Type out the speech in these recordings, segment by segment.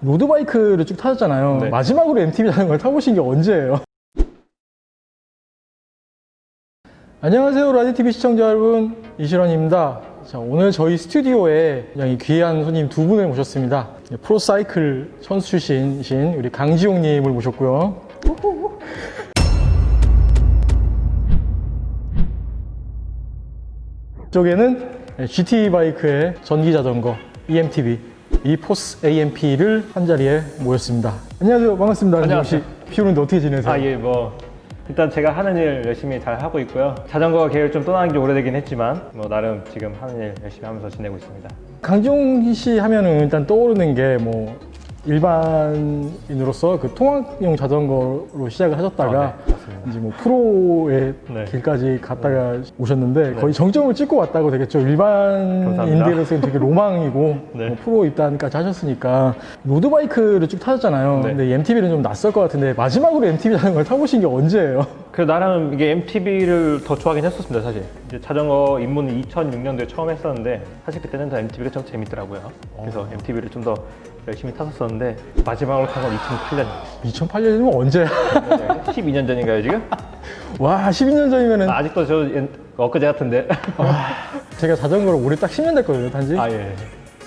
로드바이크를 쭉 타셨잖아요. 네. 마지막으로 MTB 자전거를 타보신 게 언제예요? 안녕하세요, 라디TV 시청자 여러분, 이시런입니다. 자, 오늘 저희 스튜디오에 굉장히 귀한 손님 두 분을 모셨습니다. 프로사이클 선수 출신이신 우리 강지용님을 모셨고요. 이쪽에는 GT 바이크의 전기 자전거 EMTB eForce AMP를 한 자리에 모였습니다. 안녕하세요, 반갑습니다. 안녕하세요. 비 오는데 어떻게 지내세요? 예, 일단 제가 하는 일 열심히 잘 하고 있고요. 자전거 계획 좀 떠나는 게 오래되긴 했지만 나름 지금 하는 일 열심히 하면서 지내고 있습니다. 강지용 씨 하면은 일단 떠오르는 게 일반인으로서 그 통학용 자전거로 시작을 하셨다가 네, 맞습니다. 이제 프로의 네. 길까지 갔다가 오셨는데 거의 정점을 찍고 왔다고 되겠죠. 일반인들로서는 되게 로망이고 네. 프로 입단까지 하셨으니까 로드바이크를 쭉 타셨잖아요. 네. 근데 MTB는 좀 낯설 것 같은데 마지막으로 MTB 자전거를 타보신 게 언제예요? 그래서 나름 이게 MTB를 더 좋아하긴 했었습니다, 사실. 이제 자전거 입문은 2006년도에 처음 했었는데 사실 그때는 더 MTB가 좀 재밌더라고요. 그래서 MTB를 좀 더 열심히 탔었었는데 마지막으로 탄 건 2008년이에요. 2008년이면 언제야? 12년 전인가요, 지금? 와, 12년 전이면은 아직도 저 엊그제 같은데. 제가 자전거를 올해 딱 10년 됐거든요, 단지. 예.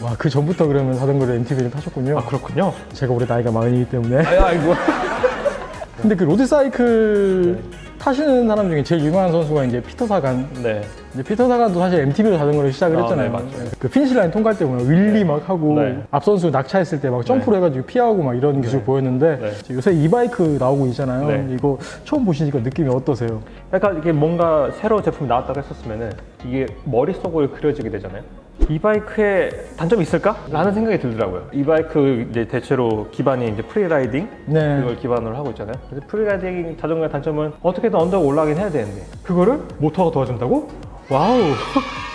와, 그 전부터 그러면 자전거를 MTB를 타셨군요. 그렇군요. 제가 올해 나이가 40이기 때문에. 아이고. 근데 그 로드사이클 타시는 사람 중에 제일 유명한 선수가 이제 피터 사간. 네. 이제 피터 사간도 사실 MTB로 자전거를 시작을 했잖아요. 네, 맞죠. 그 피니시 라인 통과할 때 보면 윌리 막 하고 네. 앞 선수 낙차했을 때 막 점프를 해가지고 피하고 막 이런 기술 보였는데 네. 요새 이바이크 나오고 있잖아요. 네. 이거 처음 보시니까 느낌이 어떠세요? 약간 이게 뭔가 새로 제품이 나왔다고 했었으면은 이게 머릿속을 그려지게 되잖아요. 이 바이크에 단점이 있을까? 라는 생각이 들더라고요. 이 바이크 이제 대체로 기반이 이제 프리라이딩 네. 그걸 기반으로 하고 있잖아요. 그래서 프리라이딩 자전거의 단점은 어떻게든 언덕을 올라가긴 해야 되는데 그거를 모터가 도와준다고? 와우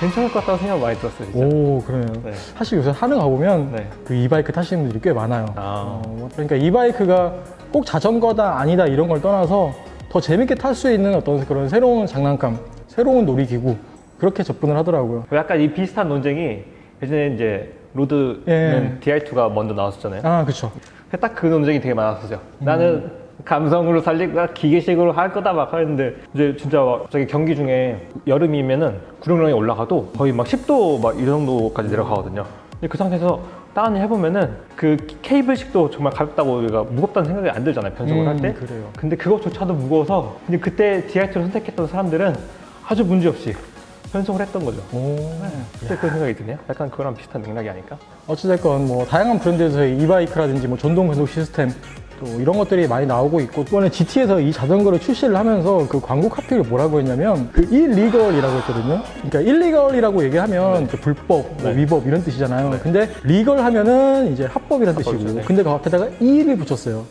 괜찮을 것 같다고 생각 많이 들었어요, 진짜. 오, 그러네요. 네. 사실 요새 하는 거 가보면 네. 그 이바이크 타시는 분들이 꽤 많아요. 아. 그러니까 이바이크가 꼭 자전거다 아니다 이런 걸 떠나서 더 재밌게 탈 수 있는 어떤 그런 새로운 장난감, 새로운 놀이기구 그렇게 접근을 하더라고요. 약간 이 비슷한 논쟁이 예전에 이제 로드는 예. DI2가 먼저 나왔었잖아요. 아, 그쵸. 딱 그 논쟁이 되게 많았었죠. 나는 감성으로 살리고 기계식으로 할 거다 막 하는데 이제 진짜 갑자기 경기 중에 여름이면은 구룡령에 올라가도 거의 막 10도 막 이 정도까지 내려가거든요. 근데 그 상태에서 다운을 해보면은 그 케이블식도 정말 가볍다고 우리가 무겁다는 생각이 안 들잖아요, 변속을 할 때. 그래요. 근데 그것조차도 무거워서 근데 그때 DI2를 선택했던 사람들은 아주 문제없이 변속을 했던 거죠. 오. 그때 그런 생각이 드네요. 약간 그거랑 비슷한 맥락이 아닐까? 어찌됐건 다양한 브랜드에서의 이바이크라든지 전동 변속 시스템 또 이런 것들이 많이 나오고 있고 이번에 GT에서 이 자전거를 출시를 하면서 그 광고 카피를 뭐라고 했냐면 그 일리걸이라고 했거든요. 그러니까 일리걸이라고 얘기하면 그 불법, 위법 이런 뜻이잖아요. 근데 리걸 하면은 이제 합법이란 뜻이고 네. 근데 그 앞에다가 이를 붙였어요.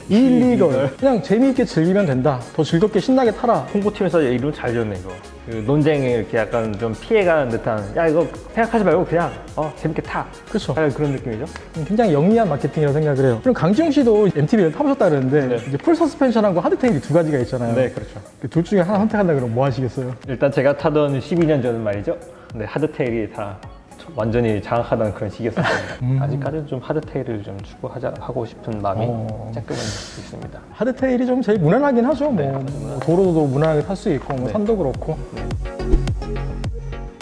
일리걸. 그냥 재미있게 즐기면 된다. 더 즐겁게 신나게 타라. 홍보팀에서 이름 잘 지었네, 이거. 그 논쟁에 이렇게 약간 좀 피해가는 듯한, 야, 이거 생각하지 말고 그냥, 재밌게 타. 그렇죠. 약간 그런 느낌이죠. 굉장히 영리한 마케팅이라고 생각을 해요. 그럼 강지용 씨도 MTB를 타보셨다 그러는데 네. 이제 풀 서스펜션하고 하드테일이 두 가지가 있잖아요. 네, 그렇죠. 그둘 중에 하나 선택한다 그러면 뭐 하시겠어요? 일단 제가 타던 12년 전은 말이죠. 근데 하드테일이 다 완전히 장악하던 그런 시기였었습니다. 아직까지는 좀 하드테일을 좀 추구하고 싶은 마음이 조금은 있습니다. 하드테일이 좀 제일 무난하긴 하죠. 네, 도로도 무난하게 탈 수 있고 산도 그렇고.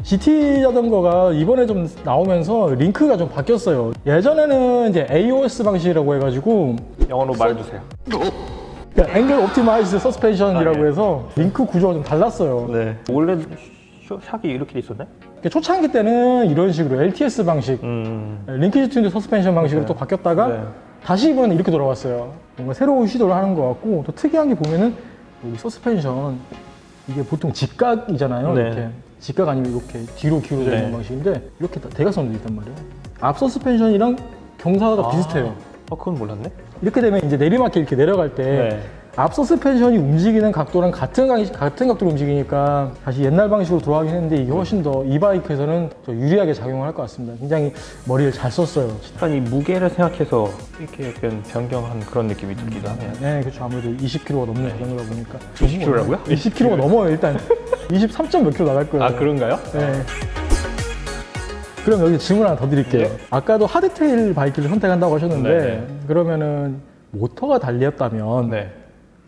GT 자전거가 이번에 좀 나오면서 링크가 좀 바뀌었어요. 예전에는 이제 AOS 방식이라고 해가지고 영어로 말해주세요. 그러니까 앵글 옵티마이즈 서스펜션이라고 아, 예. 해서 링크 구조가 좀 달랐어요. 네. 원래 샥이 이렇게 돼 있었네? 그러니까 초창기 때는 이런 식으로 LTS 방식, 링키지 튠드 서스펜션 방식으로 또 바뀌었다가 네. 다시 이번엔 이렇게 돌아왔어요. 뭔가 새로운 시도를 하는 것 같고 또 특이한 게 보면은 여기 서스펜션 이게 보통 직각이잖아요. 네. 이렇게 직각 아니면 이렇게 뒤로 기울어져 있는 네. 방식인데 이렇게 대각선으로 돼 있단 말이에요. 앞 서스펜션이랑 경사가 비슷해요. 그건 몰랐네. 이렇게 되면 이제 내리막길 이렇게 내려갈 때 네. 앞 서스펜션이 움직이는 각도랑 같은 각도로 움직이니까 다시 옛날 방식으로 돌아가긴 했는데 이게 훨씬 더 이 바이크에서는 더 유리하게 작용을 할 것 같습니다. 굉장히 머리를 잘 썼어요. 진짜. 약간 이 무게를 생각해서 이렇게 약간 변경한 그런 느낌이 들기도 하네요. 네, 그렇죠. 아무래도 20kg가 넘는 자전거다 보니까. 20kg 라고요? 20kg가 넘어요, 일단. 23점 몇 킬로 나갈 거예요. 아, 그런가요? 네. 그럼 여기 질문 하나 더 드릴게요. 네. 아까도 하드테일 바이크를 선택한다고 하셨는데 네. 그러면은 모터가 달리였다면 네.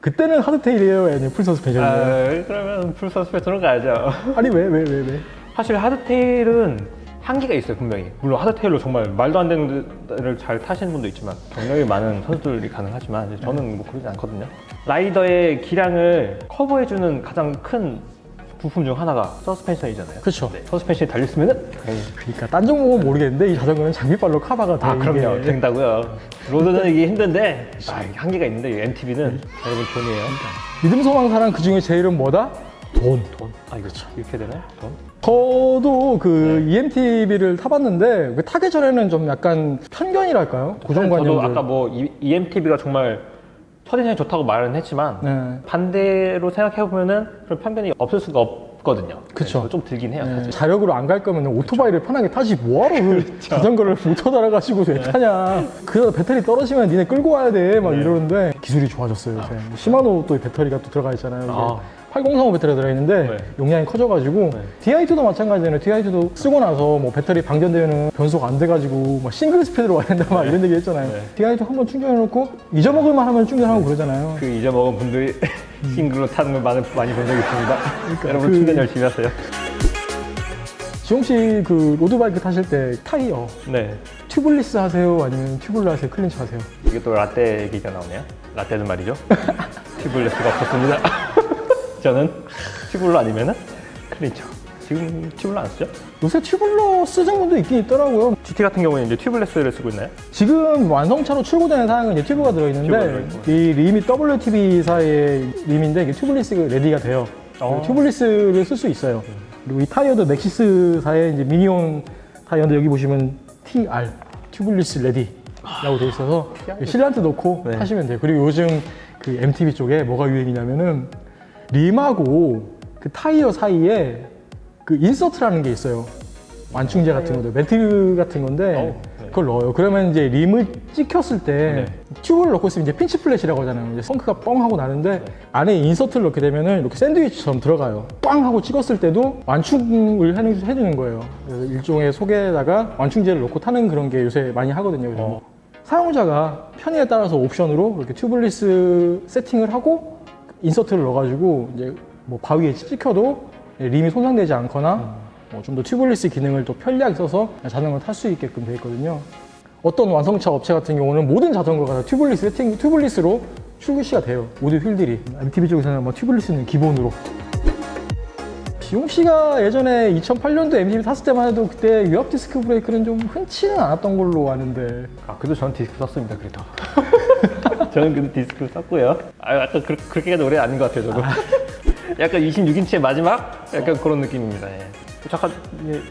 그때는 하드테일이에요? 아니면 풀 서스펜션이에요? 그러면 풀 서스펜션으로 가야죠. 아니 왜? 사실 하드테일은 한계가 있어요, 분명히. 물론 하드테일로 정말 말도 안 되는 데를 잘 타시는 분도 있지만 경력이 많은 선수들이 가능하지만 저는 뭐 그러지 않거든요. 라이더의 기량을 커버해주는 가장 큰 부품 중 하나가 서스펜션이잖아요. 그렇죠. 네, 서스펜션이 달렸으면은 그러니까 딴 종목은 모르겠는데 이 자전거는 장비빨로 커버가 돼. 그럼요, 이게. 된다고요. 로드는 이게 힘든데 한계가 있는데 이 MTB는 여러분 돈이에요. 믿음 소망사랑 그 중에 제일은 뭐다? 돈. 그렇죠. 이렇게 되나요? 돈? 저도 그 EMTB를 타봤는데 그 타기 전에는 좀 약간 편견이랄까요? 고정관념. 저도 아까 뭐 EMTB가 정말 첫인상이 좋다고 말은 했지만 네. 반대로 생각해보면은 그런 편견이 없을 수가 없거든요. 그쵸. 네, 좀 들긴 해요. 사실. 자력으로 안 갈 거면 오토바이를 편하게 타지 뭐하러 그 자전거를 모터 달아가지고 왜 타냐. 그러다 배터리 떨어지면 니네 끌고 와야 돼 막 이러는데 기술이 좋아졌어요 요새. 시마노 또 배터리가 또 들어가 있잖아요. 이게 8035 배터리가 들어있는데 네. 용량이 커져가지고 DI2도 마찬가지잖아요. DI2도 쓰고 나서 뭐 배터리 방전되면 변속 안 돼가지고 막 싱글 스피드로 와야 된다 막 이런 얘기 했잖아요. DI2 한번 충전해놓고 잊어먹을만 하면 충전하고 그러잖아요. 그 잊어먹은 분들이 싱글로 타는 걸 많이 본 적이 있습니다. 여러분 그- 충전 열심히 하세요. 지용 씨 그 로드바이크 타실 때 타이어 네. 튜블리스 하세요? 아니면 튜블러 하세요? 클린치 하세요? 이게 또 라떼 얘기가 나오네요. 라떼는 말이죠. 튜블레스가 없었습니다. 저는 튜블러 아니면은 클린처. 지금 튜블러 안 쓰죠? 요새 튜블러 쓰는 분도 있긴 있더라고요. GT 같은 경우는 이제 튜블레스를 쓰고 있나요? 지금 완성차로 출고되는 사양은 이제 튜브가 튜브가 들어있는데 들어있고. 이 림이 WTB사의 림인데 이게 튜블리스가 레디가 돼요. 튜블리스를 쓸 수 있어요. 그리고 이 타이어도 넥시스사의 이제 미니온 타이어인데 여기 보시면 TR 튜블리스 레디라고 돼 있어서 실란트 넣고 네. 타시면 돼요. 그리고 요즘 그 MTB 쪽에 뭐가 유행이냐면은 림하고 그 타이어 사이에 그 인서트라는 게 있어요. 완충제 같은 것도 멘트 같은 건데 네. 그걸 넣어요. 그러면 이제 림을 찍혔을 때 네. 튜브를 넣고 있으면 이제 핀치 플랫이라고 하잖아요. 이제 펑크가 뻥 하고 나는데 안에 인서트를 넣게 되면은 이렇게 샌드위치처럼 들어가요. 빵 하고 찍었을 때도 완충을 해주는 거예요. 그래서 일종의 속에다가 완충제를 넣고 타는 그런 게 요새 많이 하거든요. 요즘. 사용자가 편의에 따라서 옵션으로 이렇게 튜블리스 세팅을 하고 인서트를 넣어가지고 이제 뭐 바위에 찍혀도 림이 손상되지 않거나 좀 더 튜블리스 기능을 또 편리하게 써서 자전거를 탈 수 있게끔 되어 있거든요. 어떤 완성차 업체 같은 경우는 모든 자전거가 다 튜블리스 세팅, 튜블리스로 출시가 돼요. 모든 휠들이. MTB 쪽에서는 뭐 튜블리스는 기본으로. 지용 씨가 예전에 2008년도 MTB 탔을 때만 해도 그때 유압 디스크 브레이크는 좀 흔치는 않았던 걸로 아는데. 그래도 저는 디스크 썼습니다, 그래도. 저는 그래도 디스크 썼고요. 약간 그렇게 오래 아닌 것 같아요, 저도. 약간 26인치의 마지막? 약간 그런 느낌입니다. 예. 잠깐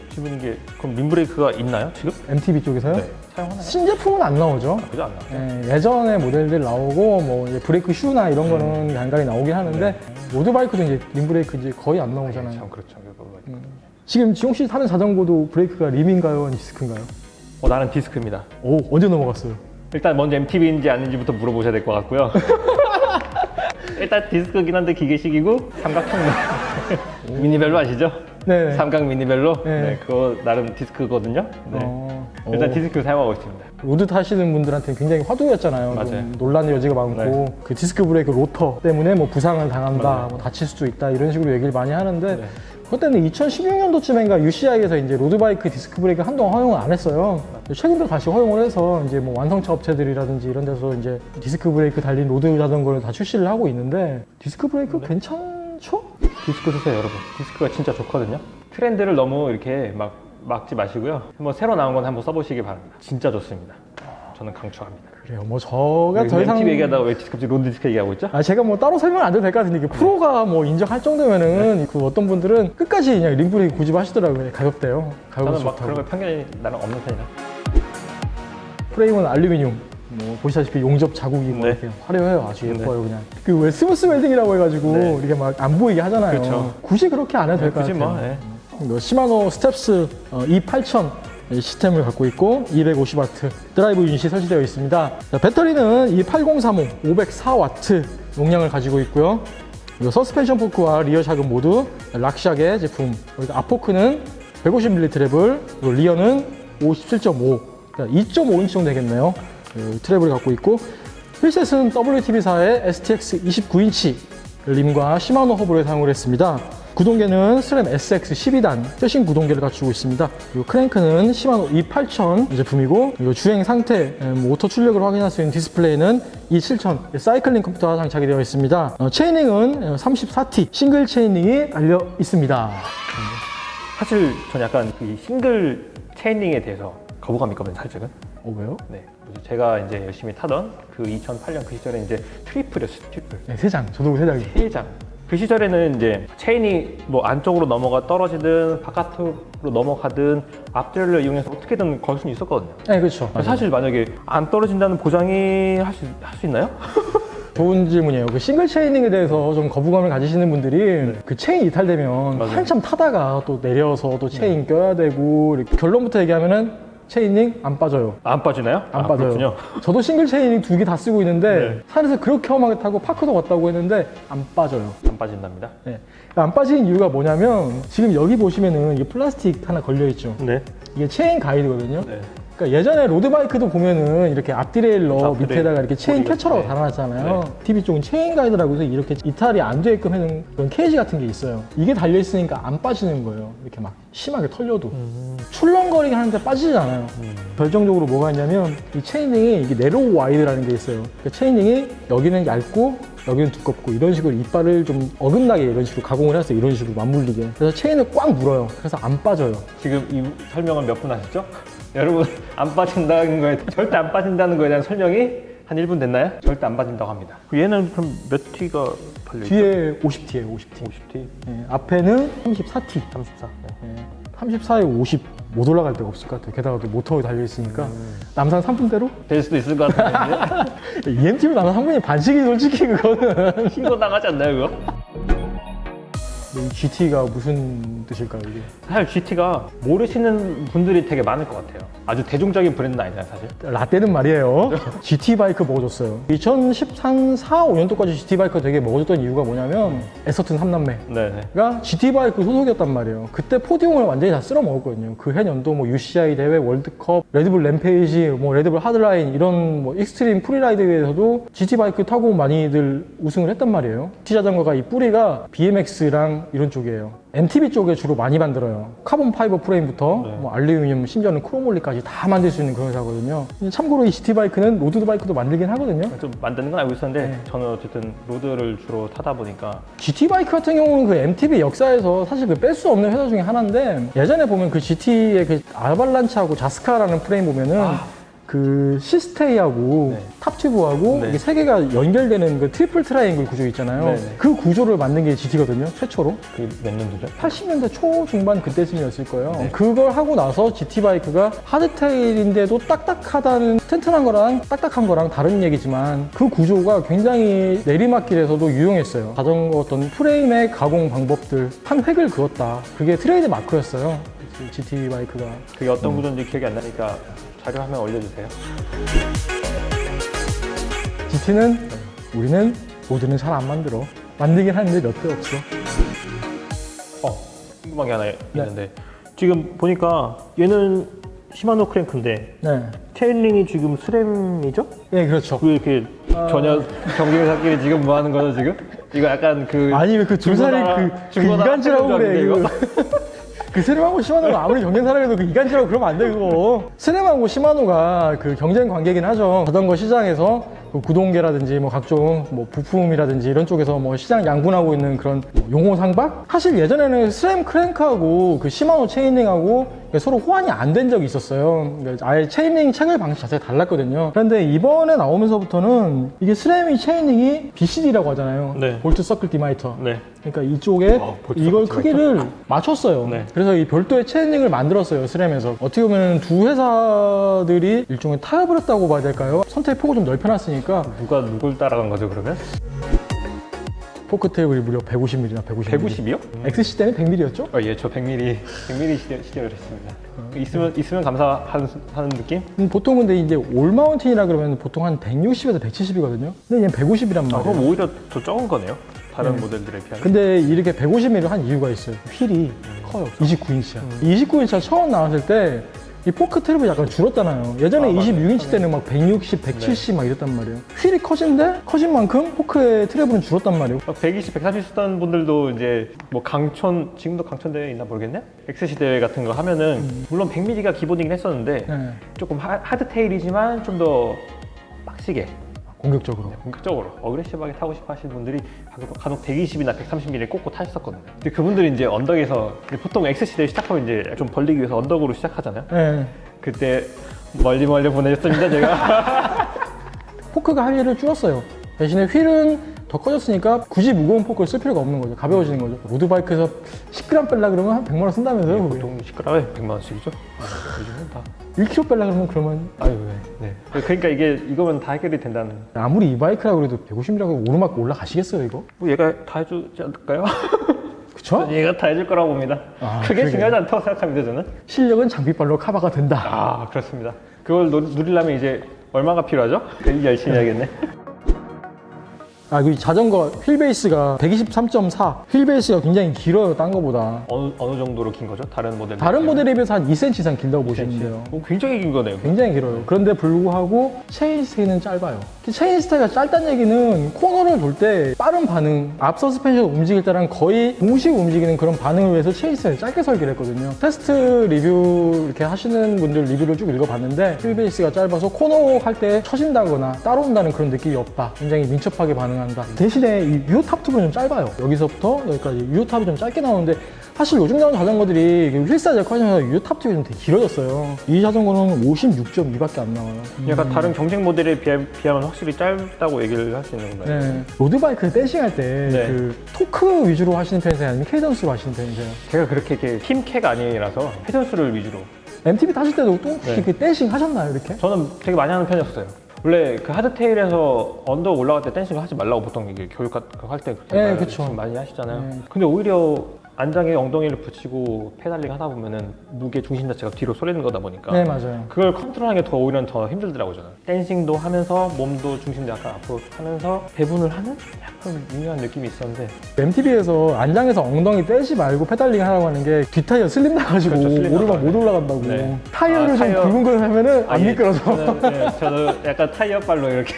질문인 게 그럼 림브레이크가 있나요, 지금? MTB 쪽에서요? 네. 사용하나요? 신제품은 안 나오죠. 그죠, 안 나와요? 예전에 모델들 나오고 뭐 이제 브레이크 슈나 이런 거는 간간히 나오긴 하는데 로드바이크도 이제 림브레이크 이제 거의 안 나오잖아요. 참 그렇죠. 지금 지용 씨 타는 자전거도 브레이크가 림인가요? 아니면 디스크인가요? 나는 디스크입니다. 오, 언제 넘어갔어요? 일단 먼저 MTB인지 아닌지부터 물어보셔야 될 것 같고요. 일단 디스크긴 한데 기계식이고 삼각형 미니벨로 아시죠? 네. 삼각 미니벨로. 네. 네, 그거 나름 디스크거든요. 네. 일단 디스크 사용하고 있습니다. 로드 타시는 분들한테 굉장히 화두였잖아요. 맞아요. 좀 논란의 여지가 많고 네. 그 디스크 브레이크 로터 때문에 뭐 부상을 당한다, 맞아요. 뭐 다칠 수도 있다 이런 식으로 얘기를 많이 하는데 네. 그때는 2016년도쯤인가 UCI에서 이제 로드바이크 디스크 브레이크 한동안 허용을 안 했어요. 최근 들어 다시 허용을 해서 이제 뭐 완성차 업체들이라든지 이런 데서 이제 디스크 브레이크 달린 로드 자전거를 다 출시를 하고 있는데 디스크 브레이크 괜찮죠? 디스크 쓰세요, 여러분. 디스크가 진짜 좋거든요. 트렌드를 너무 이렇게 막 막지 마시고요. 한번 새로 나온 건 한번 써보시기 바랍니다. 진짜 좋습니다. 저는 강추합니다. 그래요. 뭐 저가 더 이상 MTB 얘기하다가 왜 갑자기 로드 디스크 얘기하고 있죠? 제가 뭐 따로 설명 안 해도 될 것 같은데 이게 프로가 뭐 인정할 정도면은 그 어떤 분들은 끝까지 그냥 림브레이크 고집하시더라고요. 가격대요. 가격도 저는 막 그런 좋다고. 거 편견이 나는 없는 편이라. 프레임은 알루미늄. 뭐 보시다시피 용접 자국이 뭐 네. 이렇게 화려해요. 아주 예뻐요 그냥. 그 왜 스무스 웰딩이라고 해가지고 네. 이렇게 막 안 보이게 하잖아요. 그렇죠. 굳이 그렇게 안 해도 될 것 굳이 같아요. 뭐, 예. 이거 시마노 스텝스 E8000 시스템을 갖고 있고 250W 드라이브 유닛이 설치되어 있습니다. 자, 배터리는 E8035 504W 용량을 가지고 있고요. 그리고 서스펜션 포크와 리어 샥은 모두 락샥의 제품. 그리고 앞포크는 150mm 트래블, 그리고 리어는 57.5, 그러니까 2.5인치 정도 되겠네요. 그 트래블을 갖고 있고, 휠셋은 WTB사의 STX 29인치 림과 시마노 허브를 사용을 했습니다. 구동계는 스램 SX 12단 최신 구동계를 갖추고 있습니다. 그리고 크랭크는 시마노 E8000 제품이고, 그리고 주행 상태, 모터 출력을 확인할 수 있는 디스플레이는 E7000 사이클링 컴퓨터가 장착이 되어 있습니다. 체이닝은 34T 싱글 체이닝이 달려 있습니다. 사실 저는 약간 그 싱글 체이닝에 대해서 거부감이 있거든요, 살짝은. 왜요? 네. 제가 이제 열심히 타던 그 2008년 그 시절에 이제 트리플이었어요, 트리플. 네, 3장. 저도 3장이에요. 1장. 그 시절에는 이제 체인이 뭐 안쪽으로 넘어가 떨어지든 바깥으로 넘어가든 앞뒤를 이용해서 어떻게든 걸 수는 있었거든요. 네, 그렇죠. 사실 만약에 안 떨어진다는 보장이 할 수 있나요? 좋은 질문이에요. 그 싱글 체이닝에 대해서 좀 거부감을 가지시는 분들이 그 체인 이탈되면 맞아요. 한참 타다가 또 내려서 또 체인 껴야 되고, 이렇게 결론부터 얘기하면은 체이닝 안 빠져요. 안 빠지나요? 안 빠져요. 그렇군요. 저도 싱글 체이닝 2개 다 쓰고 있는데 네. 산에서 그렇게 험하게 타고 파크도 갔다고 했는데 안 빠져요. 안 빠진답니다. 네. 안 빠지는 이유가 뭐냐면 지금 여기 보시면은 이게 플라스틱 하나 걸려 있죠. 네. 이게 체인 가이드거든요. 네. 그러니까 예전에 로드바이크도 보면은 이렇게 앞디레일러 앞디레일 밑에다가 이렇게 체인 머리가, 캐쳐라고 네. 달아놨잖아요. TV 쪽은 체인 가이드라고 해서 이렇게 이탈이 안 되게끔 해놓은 그런 케이지 같은 게 있어요. 이게 달려있으니까 안 빠지는 거예요. 이렇게 막 심하게 털려도. 출렁거리게 하는데 빠지지 않아요. 결정적으로 뭐가 있냐면 이 체이닝이 이게 네로우 와이드라는 게 있어요. 그러니까 체이닝이 여기는 얇고 여기는 두껍고 이런 식으로 이빨을 좀 어긋나게 이런 식으로 가공을 해서 이런 식으로 맞물리게. 그래서 체인을 꽉 물어요. 그래서 안 빠져요. 지금 이 설명은 몇 분 하셨죠? 여러분 안 빠진다는 거에 절대 안 빠진다는 거에 대한 설명이 한 1분 됐나요? 절대 안 빠진다고 합니다. 얘는 그럼 몇 T가 달려있죠? 뒤에 50T예요, 50T. 50T? 네, 앞에는 34T. 34. 네. 34에 50 못 올라갈 데가 없을 것 같아요. 게다가 또 모터가 달려있으니까. 남산 3분대로? 될 수도 있을 것 같은데 EMT로 남산 3분이 반칙이 솔직히 그거는. 신고 나가지 않나요 그거? 이 GT가 무슨 뜻일까요, 이게? 사실 GT가 모르시는 분들이 되게 많을 것 같아요. 아주 대중적인 브랜드는 아니잖아요 사실. 라떼는 말이에요. GT 바이크 먹어줬어요. 2013, 4, 5년도까지 GT 바이크가 되게 먹어줬던 이유가 뭐냐면 에서튼 3남매. 네네. 가 GT 바이크 소속이었단 말이에요. 그때 포디움을 완전히 다 쓸어 먹었거든요. 그 해년도 뭐 UCI 대회, 월드컵, 레드불 램페이지, 뭐 레드불 하드라인 이런 뭐 익스트림 프리라이드에서도 GT 바이크 타고 많이들 우승을 했단 말이에요. GT 자전거가 이 뿌리가 BMX랑 이런 쪽이에요. MTB 쪽에 주로 많이 만들어요. 카본 파이버 프레임부터 네. 뭐 알루미늄, 심지어는 크로몰리까지 다 만들 수 있는 그런 회사거든요. 참고로 이 GT 바이크는 로드 바이크도 만들긴 하거든요. 좀 만드는 건 알고 있었는데 네. 저는 어쨌든 로드를 주로 타다 보니까 GT 바이크 같은 경우는 그 MTB 역사에서 사실 그 뺄 수 없는 회사 중에 하나인데, 예전에 보면 그 GT의 그 아발란치하고 자스카라는 프레임 보면은 그 시스테이하고 네. 탑튜브하고 네. 이게 세 개가 연결되는 그 트리플 트라이앵글 구조 있잖아요. 네, 네. 그 구조를 만든 게 GT거든요, 최초로. 그게 몇 년도죠? 80년대 초 중반 그때쯤이었을 거예요. 네. 그걸 하고 나서 GT 바이크가 하드테일인데도 딱딱하다는, 튼튼한 거랑 딱딱한 거랑 다른 얘기지만 그 구조가 굉장히 내리막길에서도 유용했어요. 자전거 어떤 프레임의 가공 방법들 한 획을 그었다. 그게 트레이드 마크였어요. GT 바이크가. 그게 어떤 구조인지 기억이 안 나니까 자료 화면 올려주세요. GT는 우리는 모드는 잘 안 만들어. 만들긴 하는데 몇 대 없어. 궁금한 게 하나 있는데 지금 보니까 얘는 시마노 크랭크인데 네. 체인링이 지금 스램이죠? 네, 그렇죠. 왜 이렇게 전혀 경쟁사끼리 지금 뭐 하는 거죠 지금? 이거 약간 그 아니 왜 그 두 살이 그 이간질하고 그래 이거. 그 스램하고 시마노가 아무리 경쟁사라고 해도 그 이간질하고 그러면 안 돼 그거. 스램하고 시마노가 그 경쟁 관계긴 하죠. 자전거 시장에서 그 구동계라든지 뭐 각종 뭐 부품이라든지 이런 쪽에서 뭐 시장 양분하고 있는 그런 뭐 용호 상박? 사실 예전에는 스램 크랭크하고 그 시마노 체인링하고 서로 호환이 안 된 적이 있었어요. 그러니까 아예 체인링 체결 방식 자체가 달랐거든요. 그런데 이번에 나오면서부터는 이게 스램이 체인링이 BCD라고 하잖아요. 네. 볼트 서클 디마이터. 네. 그러니까 이쪽에 볼트 이걸 서클 크기를 맞췄어요. 네. 그래서 이 별도의 체인링을 만들었어요, 스램에서. 어떻게 보면 두 회사들이 일종의 타협을 했다고 봐야 될까요? 선택 폭을 좀 넓혀놨으니까. 누가 누굴 따라간 거죠 그러면? 포크 테이블이 무려 150mm나 150mm. 150이요? XC 때는 100mm였죠? 예, 저 100mm 시절을 했습니다. 있으면 감사하는 느낌? 보통 근데 이제 올 마운틴이라 그러면 보통 한 160에서 170이거든요. 근데 얘는 150이란 아, 말이에요. 그럼 오히려 더 적은 거네요. 다른 모델들에 비하면. 근데 이렇게 150mm로 한 이유가 있어요. 휠이 커요. 29인치야. 29인치가 처음 나왔을 때 이 포크 트랩이 약간 줄었잖아요. 예전에 26인치 때는 막 160, 170 막 이랬단 말이에요. 휠이 커진 만큼 포크의 트랩은 줄었단 말이에요. 120, 130 쓰던 분들도 이제 뭐 강촌, 지금도 강촌 대회 있나 모르겠네? XC 대회 같은 거 하면은 물론 100mm가 기본이긴 했었는데 네. 조금 하드테일이지만 좀 더 빡시게 공격적으로. 본격적으로 어그레시브하게 타고 싶어 하시는 분들이 간혹 120이나 130mm 꽂고 타셨었거든요. 근데 그분들이 이제 언덕에서 보통 XC 대회 시작하면 이제 좀 벌리기 위해서 언덕으로 시작하잖아요. 네. 그때 멀리 보내셨습니다, 제가. 포크가 할 일을 줄였어요. 대신에 휠은 더 커졌으니까 굳이 무거운 포크를 쓸 필요가 없는 거죠. 가벼워지는 거죠. 로드바이크에서 10g 뺄라 그러면 한 100만 원 쓴다면서요? 그게. 보통 10g에 100만 원씩이죠. 요즘은 다. 1kg 뺄라 그러면 아유, 네. 그러니까 이거면 다 해결이 된다는. 아무리 이 바이크라고 그래도 150이라고 오르막 올라가시겠어요, 이거? 뭐 얘가 다 해주지 않을까요? 그쵸? 얘가 다 해줄 거라고 봅니다. 그게 그러게요. 중요하지 않다고 생각합니다, 저는. 실력은 장비빨로 커버가 된다. 아, 그렇습니다. 그걸 누리려면 이제 얼마가 필요하죠? 열심히 해야겠네. 이 자전거 휠베이스가 123.4. 휠베이스가 굉장히 길어요, 딴 거보다. 어느 정도로 긴 거죠? 다른 모델. 다른 모델에 비해서 한 2cm 이상 길다고 보시면 돼요. 굉장히 긴 거네요. 굉장히 길어요. 그런데 불구하고 체인스테이는 짧아요. 체인스테이가 짧다는 얘기는 코너를 돌 때 빠른 반응, 앞 서스펜션 움직일 때랑 거의 동시에 움직이는 그런 반응을 위해서 체인스테이를 짧게 설계를 했거든요. 테스트 리뷰 이렇게 하시는 분들 리뷰를 쭉 읽어봤는데 휠베이스가 짧아서 코너 할 때 처진다거나 따라온다는 그런 느낌이 없다. 굉장히 민첩하게 반응한다. 대신에 이 유효 탑투브는 좀 짧아요. 여기서부터 여기까지 유효 탑이 좀 짧게 나오는데 사실 요즘 나오는 자전거들이 휠 사이즈가 커지면서 유효 탑투브가 좀 되게 길어졌어요. 이 자전거는 56.2밖에 안 나와요. 약간 다른 경쟁 모델에 비하면 확실히 짧다고 얘기를 할 수 있는 건가요? 네. 로드바이크 댄싱할 때 네. 그 토크 위주로 하시는 편이세요? 아니면 케이던스로 하시는 편이세요? 제가 그렇게 이렇게 팀캐가 아니라서 회전수를 위주로. MTB 타실 때도 또 네. 이렇게 댄싱 하셨나요, 이렇게? 저는 되게 많이 하는 편이었어요. 원래 그 하드테일에서 언덕 올라갈 때 댄싱을 하지 말라고 보통 이게 교육 할 때 그렇게 네, 그쵸. 많이 하시잖아요. 네. 근데 오히려 안장에 엉덩이를 붙이고 페달링 하다 보면은 무게 중심 자체가 뒤로 쏠리는 거다 보니까 네, 맞아요. 그걸 컨트롤하는 게 오히려 더 힘들더라고요, 저는. 댄싱도 하면서 몸도 중심도 약간 앞으로 하면서 배분을 하는 약간 미묘한 느낌이 있었는데 MTB에서 안장에서 엉덩이 떼지 말고 페달링 하라고 하는 게 뒷타이어 슬림 나가지고 그렇죠, 슬림 오르막 나가요. 못 올라간다고. 네. 타이어를 좀 타이어. 굵은 걸 하면은 안 예, 미끄러져. 저도 약간 타이어 발로 이렇게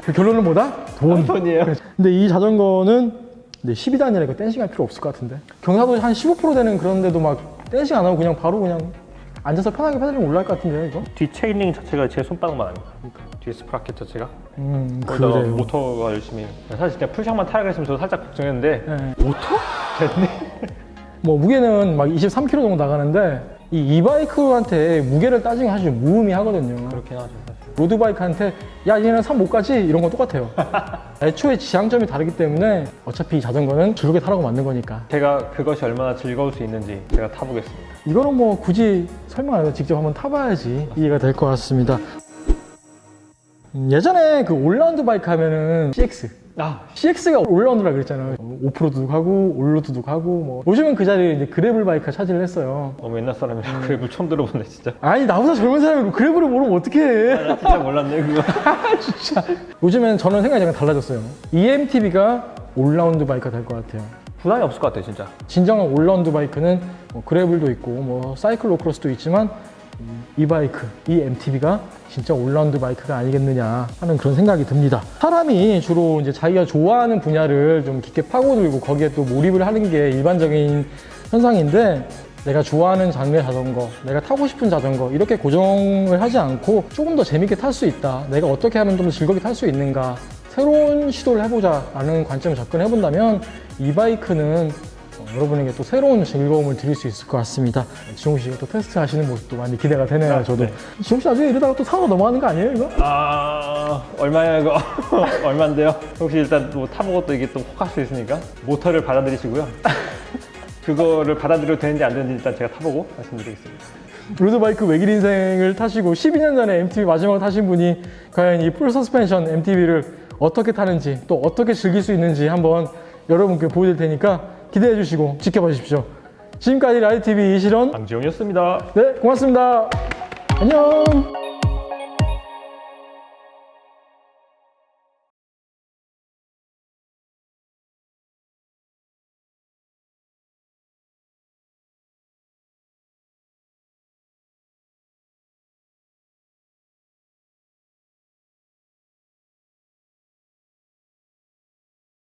그 결론은 뭐다? 돈. 돈이에요. 근데 이 자전거는 12단이라니까 댄싱 할 필요 없을 것 같은데. 경사도 한 15% 되는 그런데도 막 댄싱 안 하고 그냥 바로 그냥 앉아서 편하게 페달링 올라갈 것 같은데요, 이거? 뒤 체인링 자체가 제 손바닥만 아닙니다. 뒤에 스프라켓 자체가 거기다가 그래요. 모터가 열심히. 사실 진짜 풀샷만 타라고 했으면 저도 살짝 걱정했는데 네. 모터? 됐네. 뭐 무게는 막 23kg 정도 나가는데 이 바이크한테 무게를 따지면 사실 무의미하거든요. 그렇긴 하죠, 사실. 로드바이크한테 야 얘는 산 못 가지 이런 건 똑같아요. 애초에 지향점이 다르기 때문에 어차피 이 자전거는 즐겁게 타라고 만든 거니까 제가 그것이 얼마나 즐거울 수 있는지 제가 타보겠습니다. 이거는 뭐 굳이 설명 안 해도 직접 한번 타봐야지 이해가 될 것 같습니다. 예전에 그 올라운드 바이크 하면은 CX가 올라운드라 그랬잖아요. 오프로드도 하고 올로드도 하고 뭐 요즘은 그 자리에 이제 그래블 바이크가 차지를 했어요. 너무 옛날 사람이라 그래블 처음 들어보네, 진짜. 아니 나보다 젊은 사람이 그래블을 모르면 어떡해. 나 진짜 몰랐네, 그거. 진짜. 요즘엔 저는 생각이 약간 달라졌어요. EMTB가 올라운드 바이크가 될 것 같아요. 부담이 없을 것 같아, 진짜. 진정한 올라운드 바이크는 뭐 그래블도 있고 뭐 사이클로크로스도 있지만 이 바이크, 이 MTB가 진짜 올라운드 바이크가 아니겠느냐 하는 그런 생각이 듭니다. 사람이 주로 이제 자기가 좋아하는 분야를 좀 깊게 파고들고 거기에 또 몰입을 하는 게 일반적인 현상인데 내가 좋아하는 장르의 자전거, 내가 타고 싶은 자전거 이렇게 고정을 하지 않고 조금 더 재밌게 탈 수 있다. 내가 어떻게 하면 좀 더 즐겁게 탈 수 있는가. 새로운 시도를 해보자 라는 관점을 접근해 본다면 이 바이크는 여러분에게 또 새로운 즐거움을 드릴 수 있을 것 같습니다. 지용 씨가 또 테스트 하시는 모습도 많이 기대가 되네요, 저도. 네. 지용 씨 나중에 이러다가 또 산으로 넘어가는 거 아니에요, 이거? 얼마야, 이거? 얼만데요? 혹시 일단 뭐 타보고 또 이게 또 혹할 수 있으니까 모터를 받아들이시고요. 그거를 받아들여도 되는지 안 되는지 일단 제가 타보고 말씀드리겠습니다. 로드바이크 외길 인생을 타시고 12년 전에 MTB 마지막으로 타신 분이 과연 이 풀 서스펜션 MTB를 어떻게 타는지 또 어떻게 즐길 수 있는지 한번 여러분께 보여드릴 테니까 기대해 주시고 지켜봐 주십시오. 지금까지 라이드TV 이실원 강지용이었습니다. 네, 고맙습니다. 안녕.